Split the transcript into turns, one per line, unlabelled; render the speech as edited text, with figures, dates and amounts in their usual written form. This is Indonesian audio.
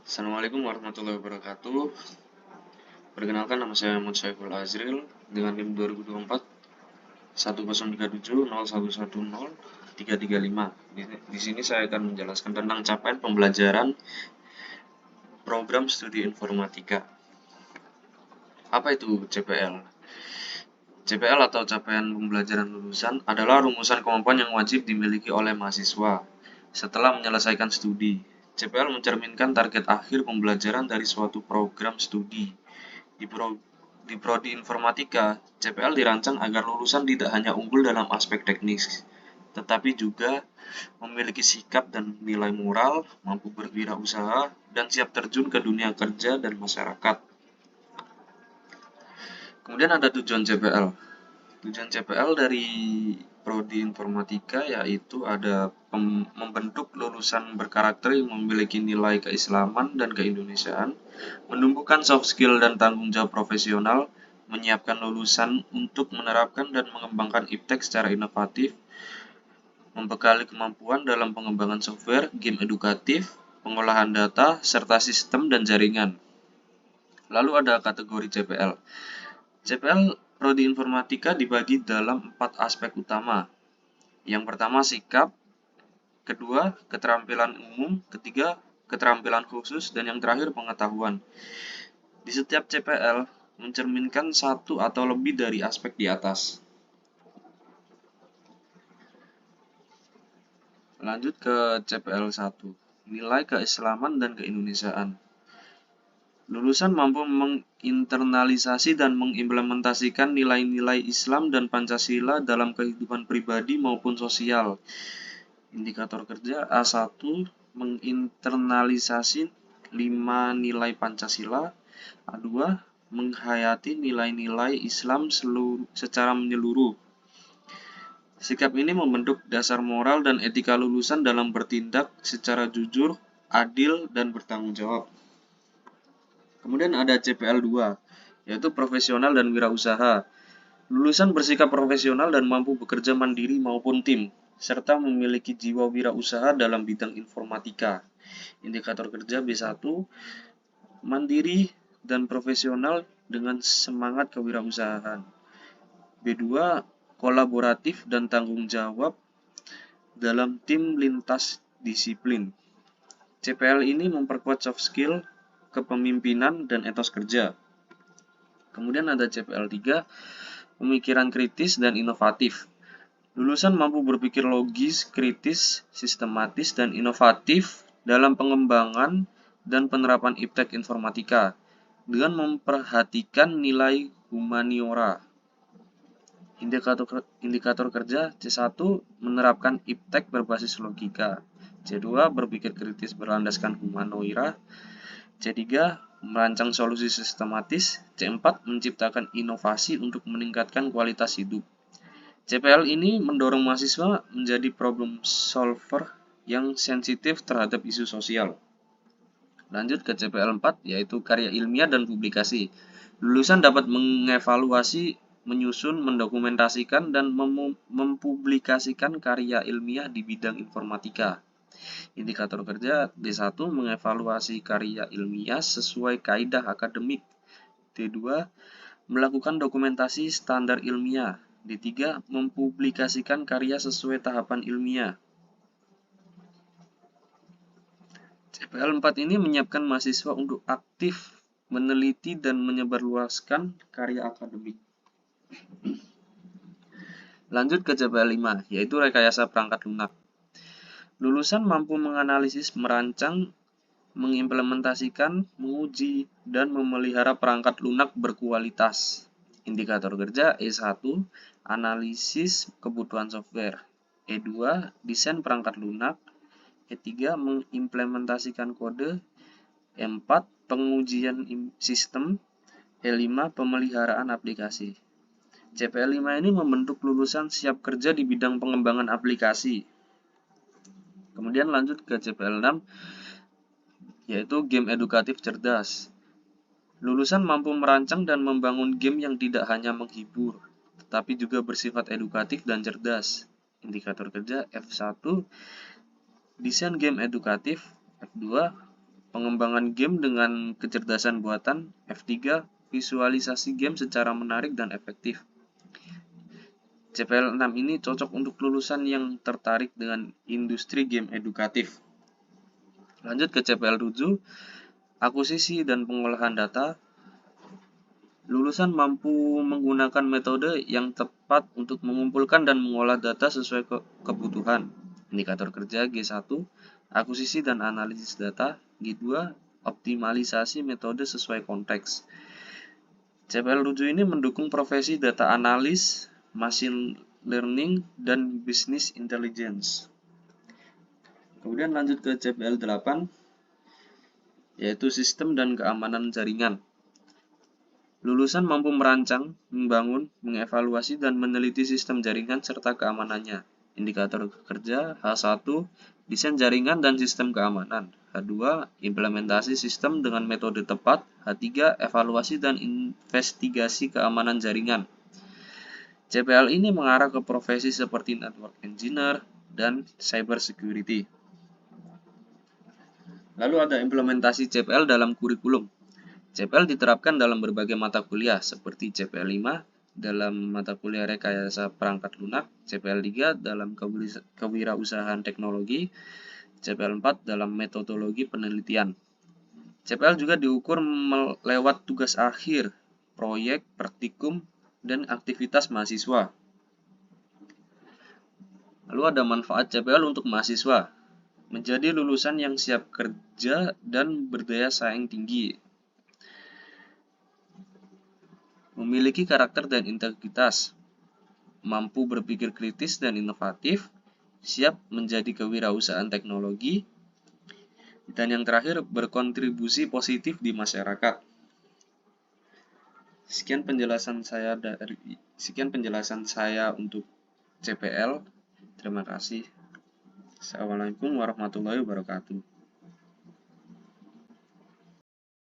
Assalamualaikum warahmatullahi wabarakatuh. Perkenalkan, nama saya Muhammad Syaiful Azril dengan NIM 2024 1037 0110 335. Di sini saya akan menjelaskan tentang capaian pembelajaran program studi informatika. Apa itu CPL? CPL atau capaian pembelajaran lulusan adalah rumusan kemampuan yang wajib dimiliki oleh mahasiswa setelah menyelesaikan studi. CPL mencerminkan target akhir pembelajaran dari suatu program studi. Di prodi informatika, CPL dirancang agar lulusan tidak hanya unggul dalam aspek teknis, tetapi juga memiliki sikap dan nilai moral, mampu berwirausaha, dan siap terjun ke dunia kerja dan masyarakat. Kemudian ada tujuan CPL. Tujuan CPL dari prodi informatika yaitu ada membentuk lulusan berkarakter yang memiliki nilai keislaman dan keindonesiaan, menumbuhkan soft skill dan tanggung jawab profesional, menyiapkan lulusan untuk menerapkan dan mengembangkan iptek secara inovatif, membekali kemampuan dalam pengembangan software, game edukatif, pengolahan data, serta sistem dan jaringan. Lalu ada kategori CPL. CPL prodi informatika dibagi dalam 4 aspek utama. Yang pertama sikap, kedua keterampilan umum, ketiga keterampilan khusus, dan yang terakhir pengetahuan. Di setiap CPL mencerminkan satu atau lebih dari aspek di atas. Lanjut ke CPL 1, nilai keislaman dan keindonesiaan. Lulusan mampu menginternalisasi dan mengimplementasikan nilai-nilai Islam dan Pancasila dalam kehidupan pribadi maupun sosial. Indikator kerja A1 menginternalisasi 5 nilai Pancasila, A2 menghayati nilai-nilai Islam secara menyeluruh. Sikap ini membentuk dasar moral dan etika lulusan dalam bertindak secara jujur, adil, dan bertanggung jawab. Kemudian ada CPL 2, yaitu profesional dan wirausaha. Lulusan bersikap profesional dan mampu bekerja mandiri maupun tim, serta memiliki jiwa wirausaha dalam bidang informatika. Indikator kerja B1, mandiri dan profesional dengan semangat kewirausahaan. B2, kolaboratif dan tanggung jawab dalam tim lintas disiplin. CPL ini memperkuat soft skill, kepemimpinan, dan etos kerja. Kemudian ada CPL 3, pemikiran kritis dan inovatif. Lulusan mampu berpikir logis, kritis, sistematis, dan inovatif dalam pengembangan dan penerapan iptek informatika dengan memperhatikan nilai humaniora. Indikator kerja C1 menerapkan iptek berbasis logika, C2 berpikir kritis berlandaskan humanoira, C3 merancang solusi sistematis, C4 menciptakan inovasi untuk meningkatkan kualitas hidup. CPL ini mendorong mahasiswa menjadi problem solver yang sensitif terhadap isu sosial. Lanjut ke CPL 4, yaitu karya ilmiah dan publikasi. Lulusan dapat mengevaluasi, menyusun, mendokumentasikan, dan mempublikasikan karya ilmiah di bidang informatika. Indikator kerja D1 mengevaluasi karya ilmiah sesuai kaidah akademik. D2 melakukan dokumentasi standar ilmiah. D3 mempublikasikan karya sesuai tahapan ilmiah. CPL 4 ini menyiapkan mahasiswa untuk aktif meneliti dan menyebarluaskan karya akademik. Lanjut ke CPL 5, yaitu rekayasa perangkat lunak. Lulusan mampu menganalisis, merancang, mengimplementasikan, menguji, dan memelihara perangkat lunak berkualitas. Indikator kerja E1, analisis kebutuhan software. E2, desain perangkat lunak. E3, mengimplementasikan kode. E4, pengujian sistem. E5, pemeliharaan aplikasi. CPL 5 ini membentuk lulusan siap kerja di bidang pengembangan aplikasi. Kemudian lanjut ke CPL 6, yaitu game edukatif cerdas. Lulusan mampu merancang dan membangun game yang tidak hanya menghibur, tetapi juga bersifat edukatif dan cerdas. Indikator kerja F1, desain game edukatif. F2, pengembangan game dengan kecerdasan buatan. F3, visualisasi game secara menarik dan efektif. CPL 6 ini cocok untuk lulusan yang tertarik dengan industri game edukatif. Lanjut ke CPL 7, akuisisi dan pengolahan data. Lulusan mampu menggunakan metode yang tepat untuk mengumpulkan dan mengolah data sesuai kebutuhan. Indikator kerja G1, akuisisi dan analisis data. G2, optimalisasi metode sesuai konteks. CPL 7 ini mendukung profesi data analis, machine learning, dan business intelligence. Kemudian lanjut ke CPL 8, yaitu sistem dan keamanan jaringan. Lulusan mampu merancang, membangun, mengevaluasi, dan meneliti sistem jaringan serta keamanannya. Indikator kerja H1, desain jaringan dan sistem keamanan. H2, implementasi sistem dengan metode tepat. H3, evaluasi dan investigasi keamanan jaringan. CPL ini mengarah ke profesi seperti network engineer dan cyber security. Lalu ada implementasi CPL dalam kurikulum. CPL diterapkan dalam berbagai mata kuliah seperti CPL 5 dalam mata kuliah rekayasa perangkat lunak, CPL 3 dalam kewirausahaan teknologi, CPL 4 dalam metodologi penelitian. CPL juga diukur lewat tugas akhir, proyek, praktikum, dan aktivitas mahasiswa. Lalu ada manfaat CPL untuk mahasiswa. Menjadi lulusan yang siap kerja dan berdaya saing tinggi. Memiliki karakter dan integritas, mampu berpikir kritis dan inovatif, siap menjadi kewirausahaan teknologi, dan yang terakhir berkontribusi positif di masyarakat. Sekian penjelasan saya untuk CPL. Terima kasih. Assalamualaikum warahmatullahi wabarakatuh.